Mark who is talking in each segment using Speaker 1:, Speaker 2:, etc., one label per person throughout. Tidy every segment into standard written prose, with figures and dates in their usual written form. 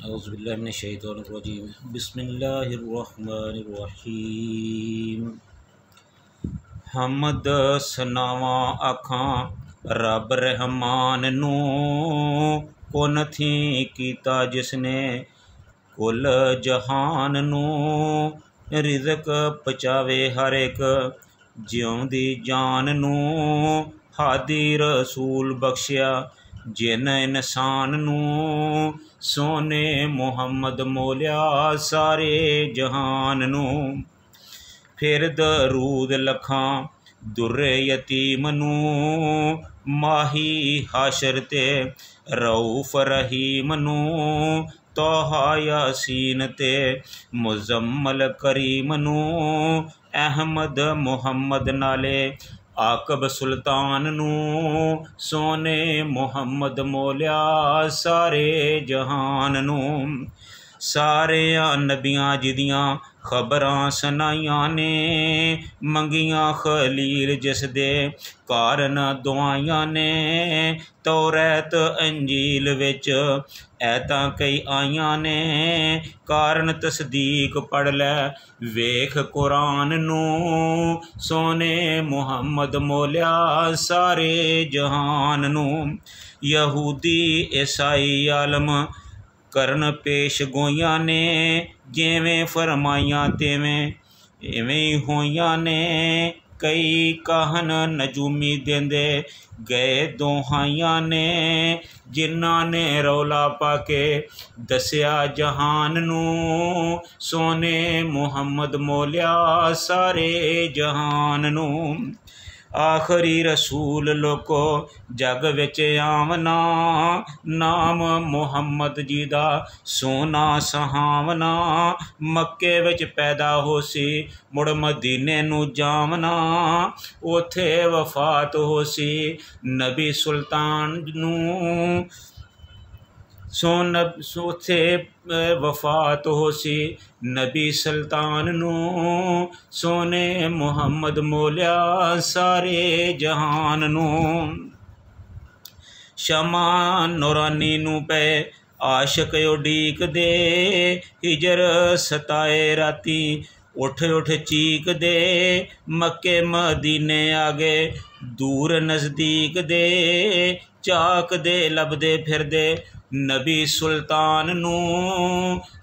Speaker 1: औज़ुबिल्लाहि मिनश्शैतानिर्रजीम बिस्मिल्लाहिर्रहमानिर्रहीम। हम्द सनावां आखां रब रहमान नू, कुन थी कीता जिसने कुल जहान नू। रिज़क पचावे हर एक जिउंदी जान नू, हादी रसूल बख्शिया जिन इंसान नू। सोने मुहम्मद मोलिया सारे जहान नू। फिर दरूद लखां दुर्रे यतीम नू, माही हाशर ते रऊफ रहीम नू। तोहा यासीन ते मुजम्मल करीम नू, अहमद मुहम्मद नाले आकब सुल्तान नू। सोने मुहम्मद मोलिया सारे जहान नू। सारिया नबियां जिदियां खबरां सुनाइयां ने, मंगियां खलील जिस दे कारण दुआइयां ने। तौरैत अंजील विच ऐतां कई आइयां ने, कारण तसदीक पढ़ लै वेख कुरान नू। सोने मुहम्मद मोलिया सारे जहान नू। यहूदी ईसाई आलम करन पेश गोइयां ने, जिवें फरमाइयां तिवें इवें होइयां ने। कई कहन नजूमी देंदे गए दोहाइयां ने, जिन्हां ने रौला पाके दसिया जहान नू। सोने मुहम्मद मोलिया सारे जहान नू। आखरी रसूल लोको जग विच आमना, नाम मुहम्मद जी दा सोना सहावना। मक्के विच पैदा होसी मुड़ मदीने नू जावना, ओथे वफात होसी नबी सुल्तान नू। सोथे वफात होसी नबी सुल्तान नू। सोने मुहम्मद मोलिया सारे जहान नू। शमा नूरानी नू पे आशक उडीक दे, हिजर सताए राती उठ उठ चीक दे। मक्के मदीने आगे दूर नज़दीक दे, चाक दे लभदे फिरदे नबी सुल्तान नू।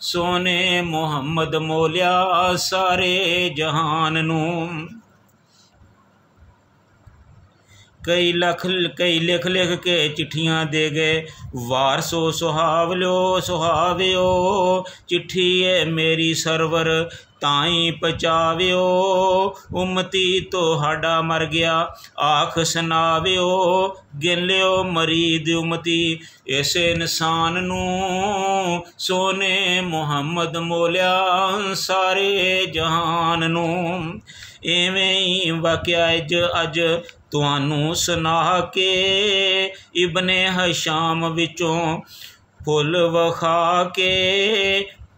Speaker 1: सोने मुहम्मद मोलिया सारे जहान नू। कई लिख लिख के चिट्ठियां दे गए वारसो सुहावलो सुहाव्यो। चिट्ठी है मेरी सरवर ताई पचाव्यो, उम्मती तोहाडा मर गया आख सुनाव्यो। गिन लियो मरीद उम्मती इस इंसान नू। सोने मुहम्मद मोलिया सारे जहान नू। इवें ही वाकिया अज तुहानू सुना के, इबने हशाम विचों फुल वखा के।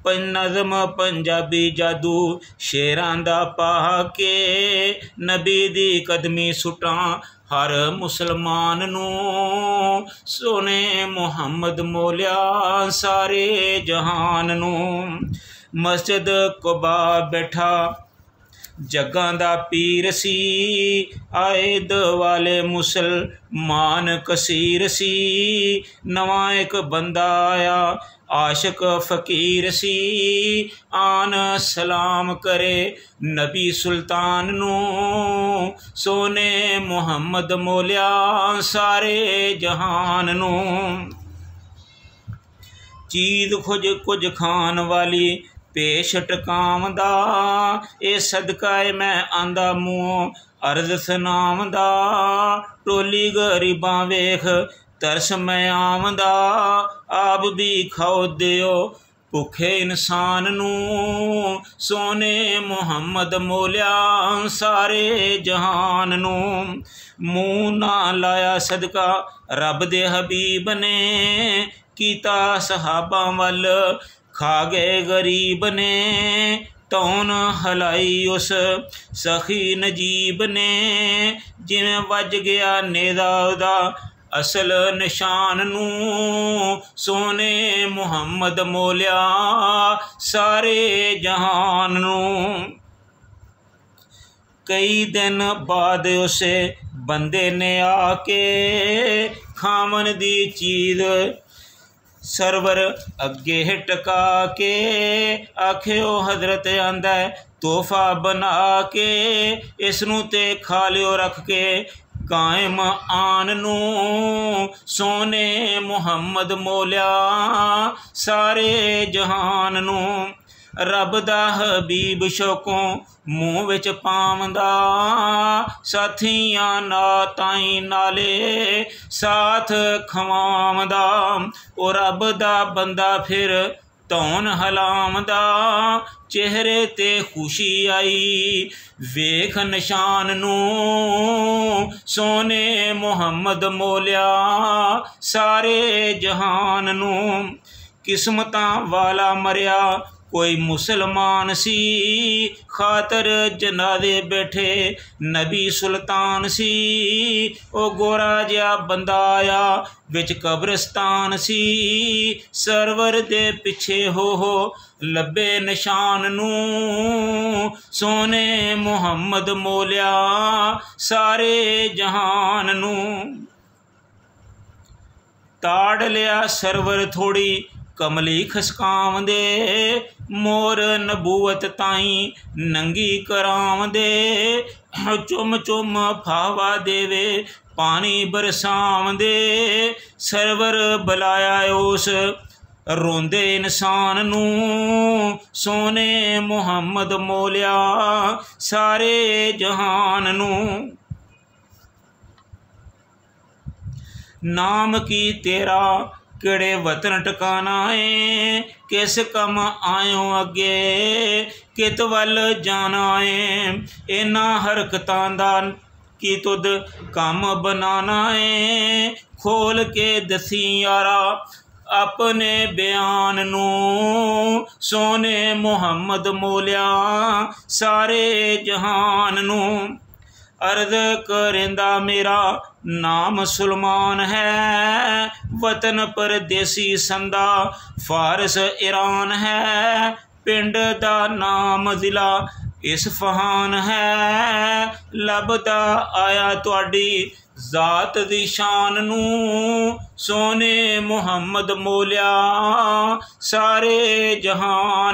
Speaker 1: नज़म पंजाबी जादू शेरां दा पा के, नबी दी कदमी सुटां हर मुसलमान नू। सोने मुहम्मद मोलिया सारे जहान नू। मस्जिद कुबा बैठा जगां दा पीर सी, आयद वाले मुसलमान कसीर सी। नवां एक बंदा आया आशिक फकीर सी, आन सलाम करे नबी सुल्तान नू। सोने मुहम्मद मोलिया सारे जहान नू। चीज कुछ खान वाली पेश टकावदा, ए सदका मैं आंदा मूँह अर्ज सुनावदा। टोली गरीबां वेख तरस मैं आवदा, आप भी खाओ दियो भुखे इंसान नू। सोने मुहम्मद मोलिया सारे जहान नू। मूँह ना लाया सदका रब दे हबीब ने, कीता सहाबा वल खा गए गरीब ने। तौन हलाई उस सखी नजीब ने, जिवें वज गया नेदा उदा असल निशान नूं सोने मुहम्मद मोलिया सारे जहान नूं। कई दिन बाद उसे बंदे ने आके खावन दी चीज सरवर अगे टका के आखियो हजरत आंदा तोहफा बना के इसनू ते खा लियो रख के कायम आन नूं सोने मुहम्मद मोलिया सारे जहान नूं। रब दा हबीब शौकों मूँह विच पावंदा साथियां ना ताई नाले साथ खवावंदा ओ रब दा बंदा फिर धौन हलावंदा चेहरे ते खुशी आई वेख निशान नूं सोने मुहम्मद मोलिया सारे जहान नूं। किस्मतां वाला मरिया कोई मुसलमान सी खातर जनादे बैठे नबी सुल्तान सी ओ गोरा जिहा बंदा आया विच कब्रिस्तान सी सरवर दे पिछे हो लब्बे निशान नूं सोने मुहम्मद मोलिया सारे जहान नूं। ताड़ लिया सरवर थोड़ी कमली खसकावंदे मोर नबूवत ताई नंगी करावंदे चुम चुम फावा देवे पानी बरसावंदे सरवर बुलाया उस रोंदे इंसान नूं सोने मुहम्मद मोलिया सारे जहान नूं। नाम की तेरा किड़े वतन टकाना है किस कम आयो अगे कित वल जाना है इन्हां हरकतां दा की तुद कम बनाना है खोल के दसी यारा अपने बयान नूं सोने मुहम्मद मोलिया सारे जहान नूं। अर्ज करेंदा मेरा नाम सुलमान है वतन परदेसी संदा फारस ईरान है पिंड दा नाम जिला इसफहान है लभदा आया तुहाडी जात दी शान नूं सोने मुहम्मद मोलिया सारे जहान।